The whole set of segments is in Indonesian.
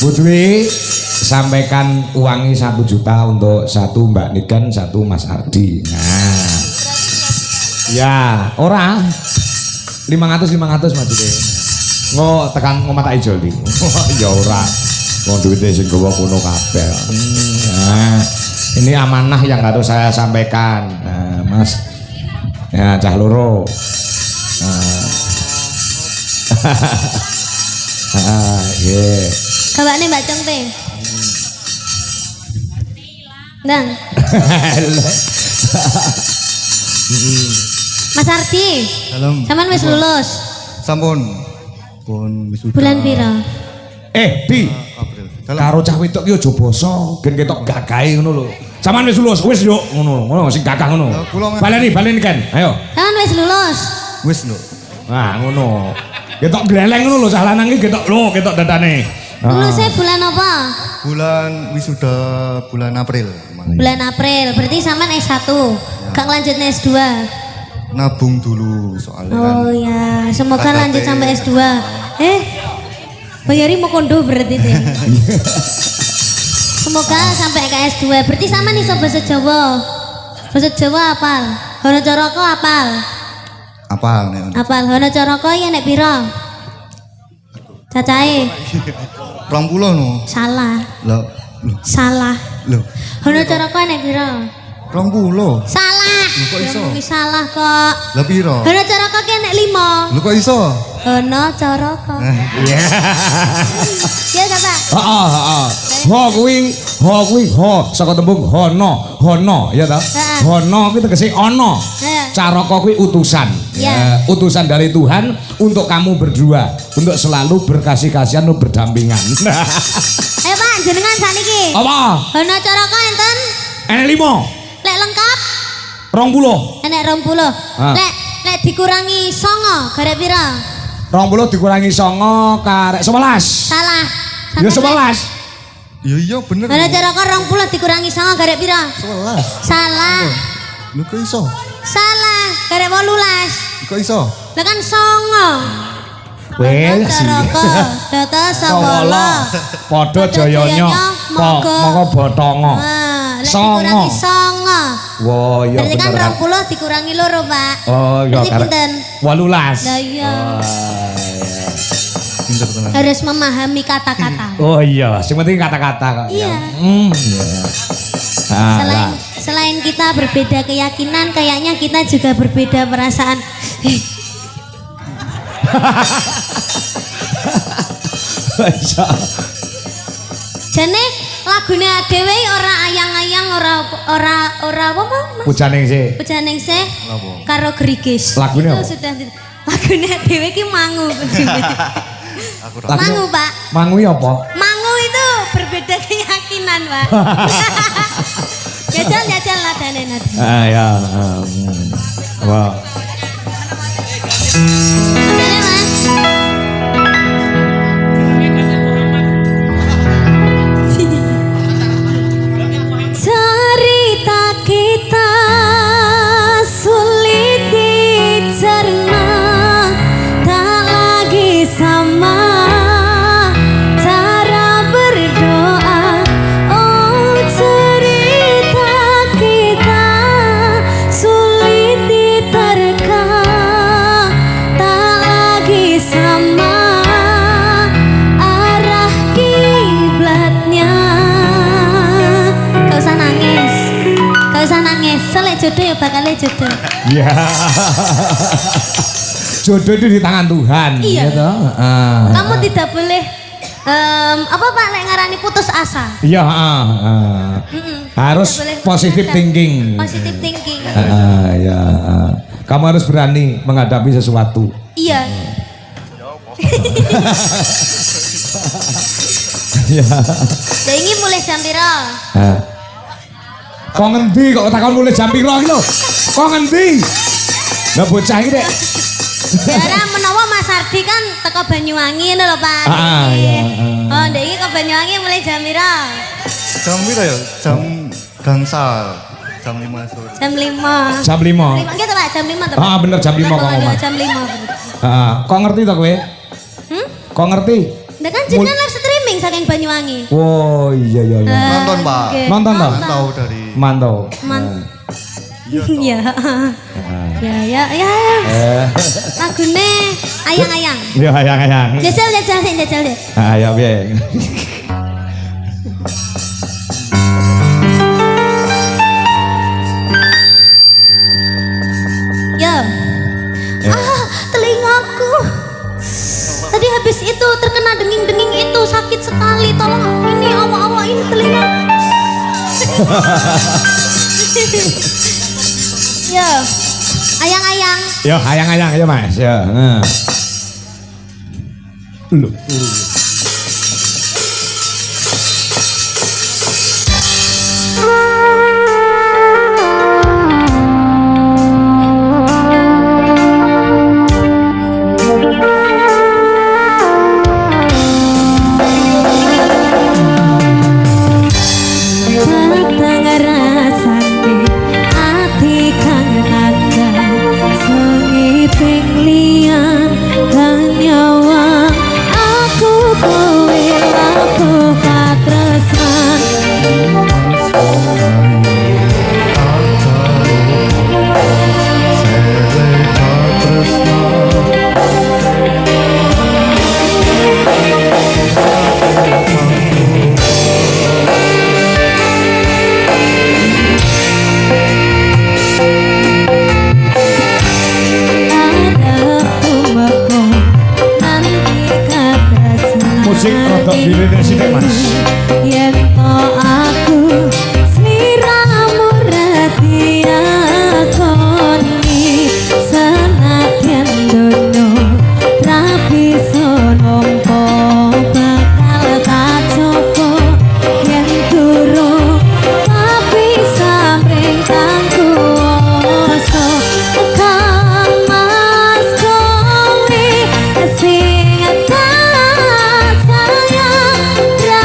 Bu Dwi sampaikan uangnya 1 juta untuk satu Mbak Niken, satu Mas Ardi. Nah, ya ora 500 Mas Dwi. Ngo tekan ngomata ijoli. Ya ora. Wong duwite sing gawa kono kabeh. Nah, ini amanah yang harus saya sampaikan. Nah, Mas. Ya, cah loro. Yeah. Gawakne Mbak Cung teh. Nang. Mas Ardi. Dalam. Sampean wis lulus. Sampun. Pun wisuda. Bulan pira? Di April. karo cah wedok ki aja basa, gen ketok gagahe ngono lho. Sampeyan wis lulus, wis yo ngono sing gagah ngono. Baleni kan. Ayo. Sampean wis lulus. Wis lho. Nah, ngono. Ketok gleleng ngono lho cah lanang ki ketok dadane. Lulusnya bulan apa? Bulan wisuda bulan April. Bulan April. Berarti sampean S1. Gak lanjut S2. Nabung dulu soalnya Oh kan. ya, semoga KKP. lanjut sampai S2. Bayari mau kondo berarti deh. Semoga sampai ke S2. Berarti sama nih sobat bahasa Jawa. Bahasa Jawa apal. Hono Coroko apal. Apal nih. Apal Hono Coroko ya nek pira? Cacahe 20 no. salah. Loh. Salah. Loh. Hono Coroko nek pira? 20. Salah. Kok iso? Ya, mungkin salah kok. Lah piro? Hono Coroko ki nek 5. Lho kok iso? Hono Coroko. Iya. Ya kata. Heeh. Ho kuwi saka tembung hono ya ta? Hono kuwi tegese ana. Caraka kuwi utusan. Ya. Utusan dari Tuhan untuk kamu berdua, untuk selalu berkasih-kasihan dan berdampingan. Ayo Pak, jenengan saniki. Apa? Hono Coroko enten? Enek 5. Lek lengkap 20. enek 20. Lek dikurangi 9 garek pira? 20 dikurangi 9 karek 11. Salah. Ya 11. Iya bener. Hono Coroko 20 dikurangi 9 garek pira? 11. Salah. Lho kok iso? Salah. Garek 18. Kok iso? Lah kan 9. Wes. Coroko data 11. Padha jayanya moko botongo. Lek dikurangi 9. Wah, iya Berarti kan bener. 20 dikurangi loro, Pak. Oh, iya Berarti pinten? 18. Lah iya. Pinter tenan. Harus memahami kata-kata. Oh iya, sing penting kata-kata kok. Iya. Iya. Selain selain kita berbeda keyakinan, kayaknya kita juga berbeda perasaan. Jane lagune dhewe ora ayang-ayang ora apa Mas? Pujaning sih. Pujaning sih Napa? karo gerigis. Lagune Itu apa? sudah lagune dhewe ki mangu. Aku Mangu, Pak. Mangu ya apa? Mangu itu berbeda keyakinan, Pak. Jajal ladane nanti. Ya. Wah. Adane, Mas. Cerita kita sulit dicerna, tak lagi sama cara berdoa. Oh, cerita kita sulit diterka, tak lagi sama arah kiblatnya. Gak usah nangis, gak usah nangis. Soalnya jodoh ya bakalnya jodoh. Iya. Jodoh itu di tangan Tuhan. Iya. Gitu. Kamu tidak boleh apa Pak lek ngarani putus asa. Iya. Harus Tidak boleh positive putus asa. thinking. Positive thinking. Ya. Kamu harus berani menghadapi sesuatu. Iya. Iya. Lah ini mulai jam piro? Kok ngendi kok takon mulai jam piro iki lho? Kok ngendi? Lah bocah iki Dek. Dara menawa Mas Ardi kan teko Banyuwangi lho Pak. Iya. Oh, ndek iki ke Banyuwangi mulai jam piro? Jam piro ya? Jam gangsal jam 5 sore. Jam 5. Jam 5. Gitu Pak, jam 5 tuh. Pak. Ah bener jam 5 kok ngomong. Jam 5. Heeh. Kok ngerti to kowe? Kok ngerti? Nah kan jenengan live streaming saking Banyuwangi. Oh iya iya iya. Nonton, Pak. Oke. Nonton toh? Mantau dari Mantau. Iya. Ya. Lagune ayang-ayang. Ya ayang-ayang. Jajal deh. Ah ya piye. Ya. Telingaku. Tadi habis itu terkena denging-denging itu sakit sekali. Tolong ini awak-awakin telinga. Ya. Ayang-ayang. Yo ayang-ayang ya Mas. Ya. Loh. Musik rodok diri sithik Mas. Yen to aku sliramu reti akoni senadyan dono ra bisa nampa bakal tak coba yen durung tapi samring kang kuwasa kang mas kowe sing sayang ra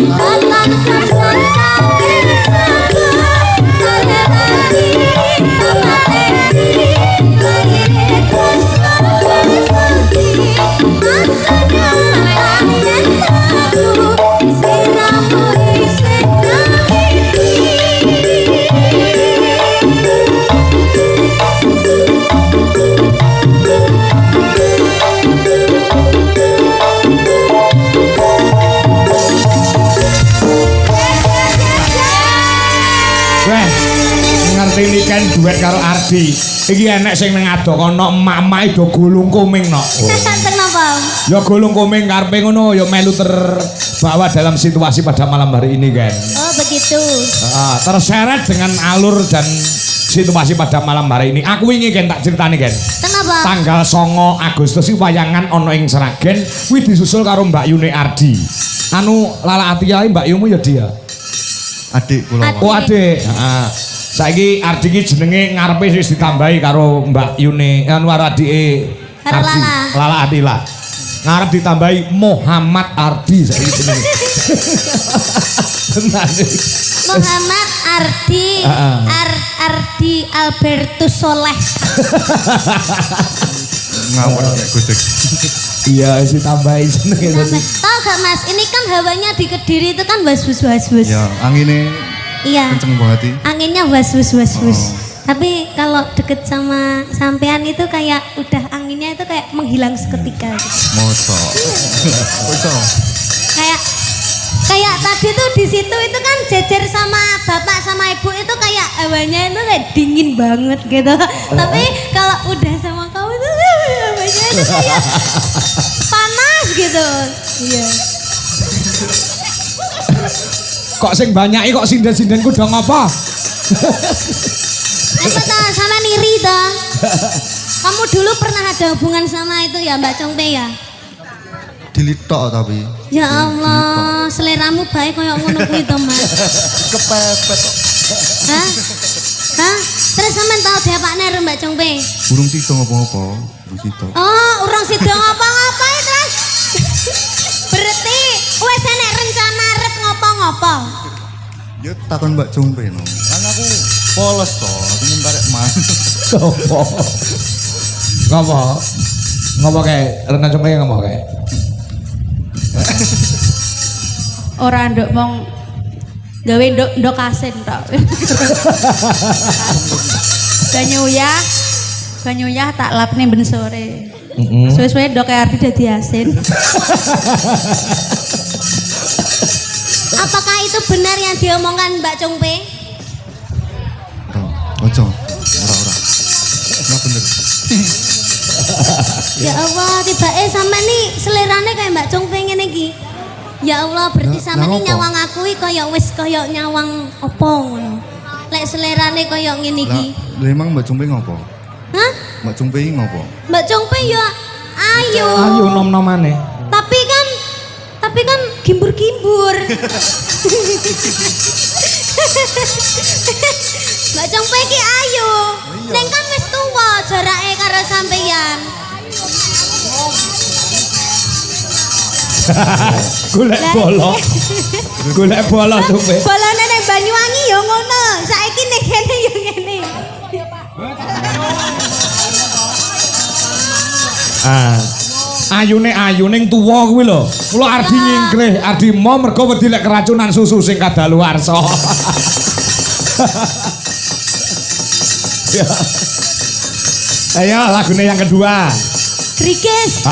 Datang kawan sakit sabar Kalebari Bapak Edi Lahir ikhlas bersakti Masanya layan tahu Siramu isik naiki Weh, ngerti ini kan duet karo Ardi. Iki enek sing ning ado kono emak-emak do gulung kuming no. Kenapa? Ya gulung kuming karepe ngono ya melu terbawa dalam situasi pada malam hari ini kan. Oh begitu. Terseret dengan alur dan situasi pada malam hari ini. Aku ingin kan tak ceritani kan. Kenapa? Tanggal 9 Agustus iki wayangan ana ing Sragen kuwi disusul karo Mbak Yuni Ardi. Anu Lala Atia Mbak Yumu ya dia. Adik kula. Adik. Oh adik. Heeh. Saiki Ardi ki jenenge ngarepe wis ditambahi karo Mbak Yuni anu adike Karo Ardi. Lala. Lala Atila. Ngarep ditambahi Muhammad Ardi saiki jenenge. Tenan. Muhammad Ardi Ardi Albertus Soleh. Ngawur nek gojek. Iya, wis ditambahi jenenge tadi. Tahu gak Mas, ini kan hawanya di Kediri itu kan was-was. Ya, angine Iya. kenceng banget. Anginnya was-was. Tapi kalau deket sama sampean itu kayak udah anginnya itu kayak menghilang seketika gitu. Mosok. Mosok. Kayak tadi tuh di situ itu kan jejer sama bapak sama ibu itu kayak hawanya itu kayak dingin banget gitu. Tapi kalau udah sama kamu itu hawanya itu kayak panas gitu. Iya. Kok sing banyak kok sinden-sindenku dong apa? Apa toh sama niri toh? Kamu dulu pernah ada hubungan sama itu ya Mbak Congpe ya? Dilitok tapi. Ya Allah, seleramu baik kayak ngono kuwi to, Mas. Kepepet. Hah? Hah? Terus sampean tahu diapakne karo Mbak Congpe? Burung sito ngopo-ngopo. Burung sito. Oh, urang sida ngapa-ngapa terus. Berarti wis enek rencana arep ngopo-ngopo. Ya takon Mbak Jompe no. Kan aku polos to, aku mung karek man. Ngopo? Ngopo? Ngopo kae? Renan Congpe ngopo kae? Ora nduk mong gawe ndok asin tok. Banyuyah tak lapne ben sore. Suwe-suwe ndok arti dadi asin. Apakah itu benar yang diomongkan Mbak Congpe? Ojo. Ora. Nah bener. Ya Allah, tiba sampe nih selerane kayak Mbak Congpe ngene iki. Ya Allah, berarti sampe nih nyawang aku iki kaya wis kaya nyawang apa ngono. Lek selerane kaya ngene iki. Lah emang Mbak Jompe ngopo? Hah? Mbak Jompe ngopo? Mbak Congpe ya ayo. Ayo nom-nomane. Tapi kan gimbur-gimbur. Mbak Congpe iki ayo. Neng kan wis tuwa jarake karo sampeyan. Golek bola. Golek bola Congpe. Bolone ning Banyuwangi ya ngono. Saiki ning kene ya ngene. Ayune ning tuwa kuwi lho. Kula Ardi nyingkrih, Ardi mau mergo wedi lek keracunan susu sing kadaluwarsa. Ya. Ayo lagune yang kedua. Grikes.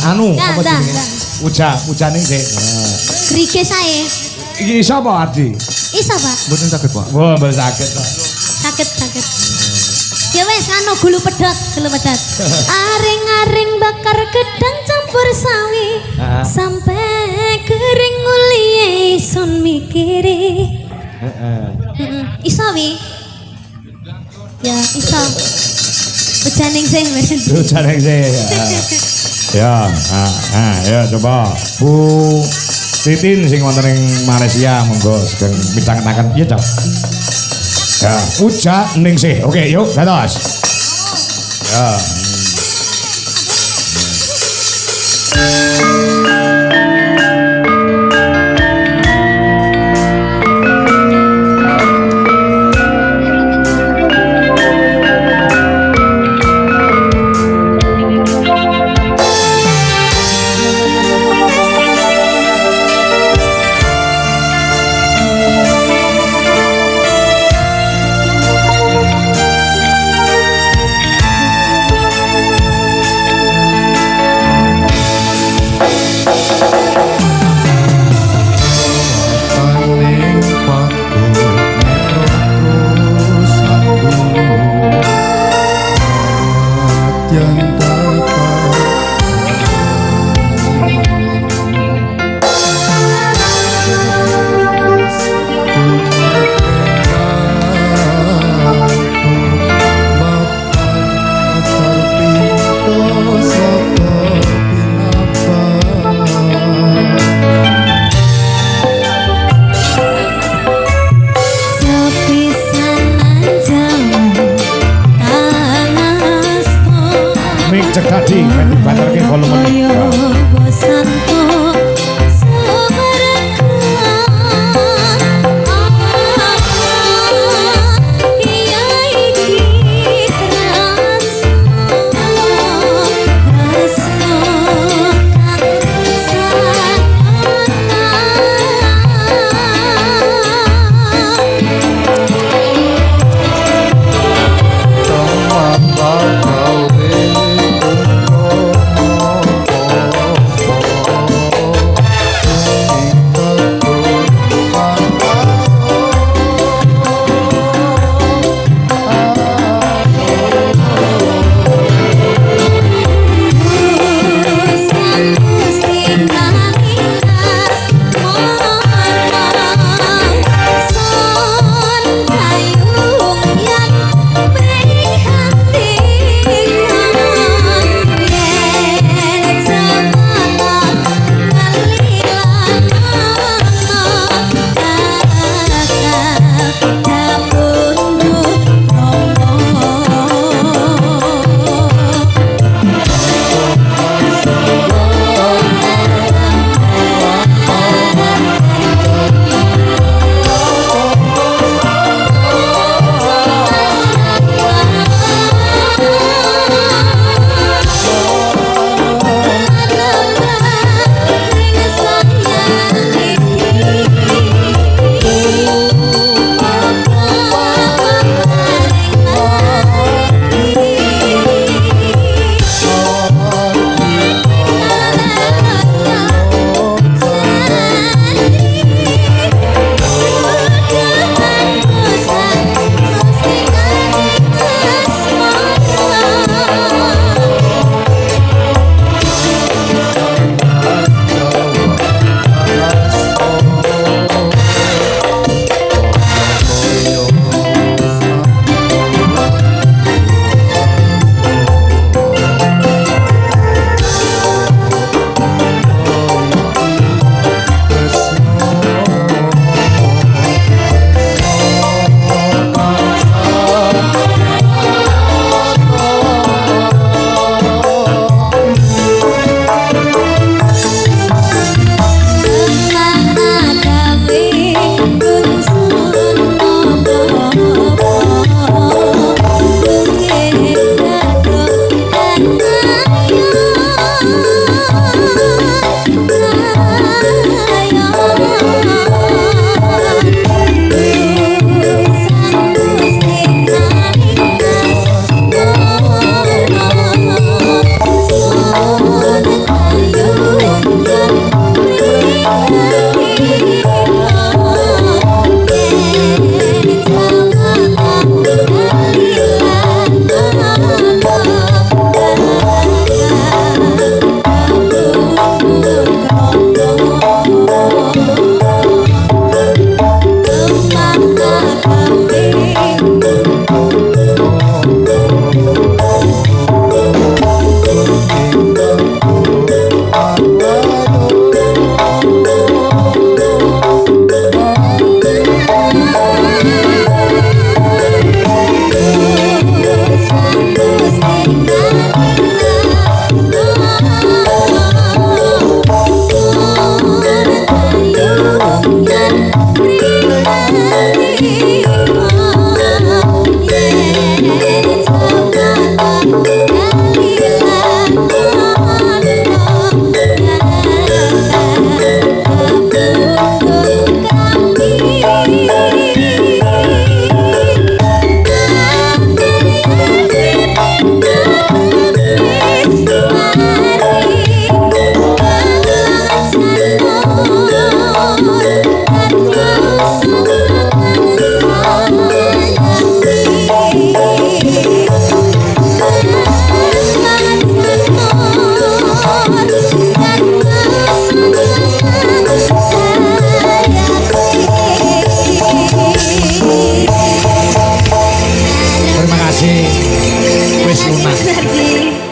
Anu Nah, apa nah, jenenge? nah. Ujane sik. Grikes ae. Iki sapa Ardi? Isa, Pak. Mboten saged, Pak. Wah, mbak sakit. Sakit. Ya wes anu gulu pedot. Aring-aring bakar gedang campur sawi. Sampai kering ngulie sun mikiri. Iso wi. Ya, iso. Bejaning sih, Ujane sik. Ya, ya coba. Bu Titin sing wonten ing Malaysia monggo sugeng midhangetaken. Iya, Cok. Ya, Uja Ningsih. Oke, yuk, dados. Ya. Cek tadi dibaterke volume Ayo bosan kok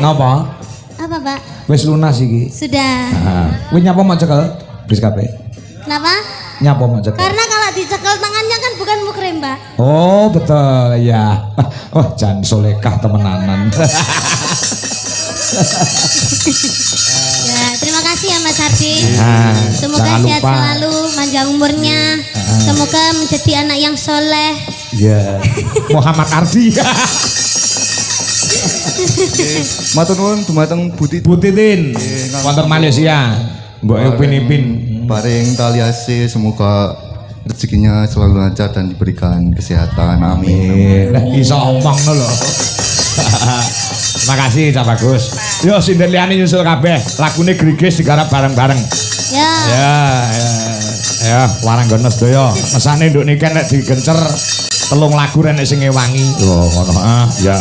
Ngapa? Apa, Pak? Wis lunas iki. Sudah. Heeh. Kuwi nyapa mau cekel bis kabeh. Kenapa? Nyapa mau cekel. Karena kalau dicekel tangannya kan bukan mukrim, Pak. Oh, betul ya. Oh, jan solekah temenanan. Ya, terima kasih ya Mas Ardi. Nah, Semoga jangan sehat lupa. selalu, panjang umurnya. Semoga menjadi anak yang soleh. Ya. Muhammad Ardi. Matur nuwun dumateng Butit Bu Titin, wonten Malaysia. Mbok upin-ipin. Paring tali asih, semoga rezekinya selalu lancar dan diberikan kesehatan. Amin. Lah iso omong lho. Terima kasih Cak Bagus. Yo sinden liyane nyusul kabeh. Lagune Grigis digarap bareng-bareng. Ya. Ya, warang gono sedaya. Mesane nduk niki nek digencer telung lagu rene sing ngewangi. Lho ngono. Ya.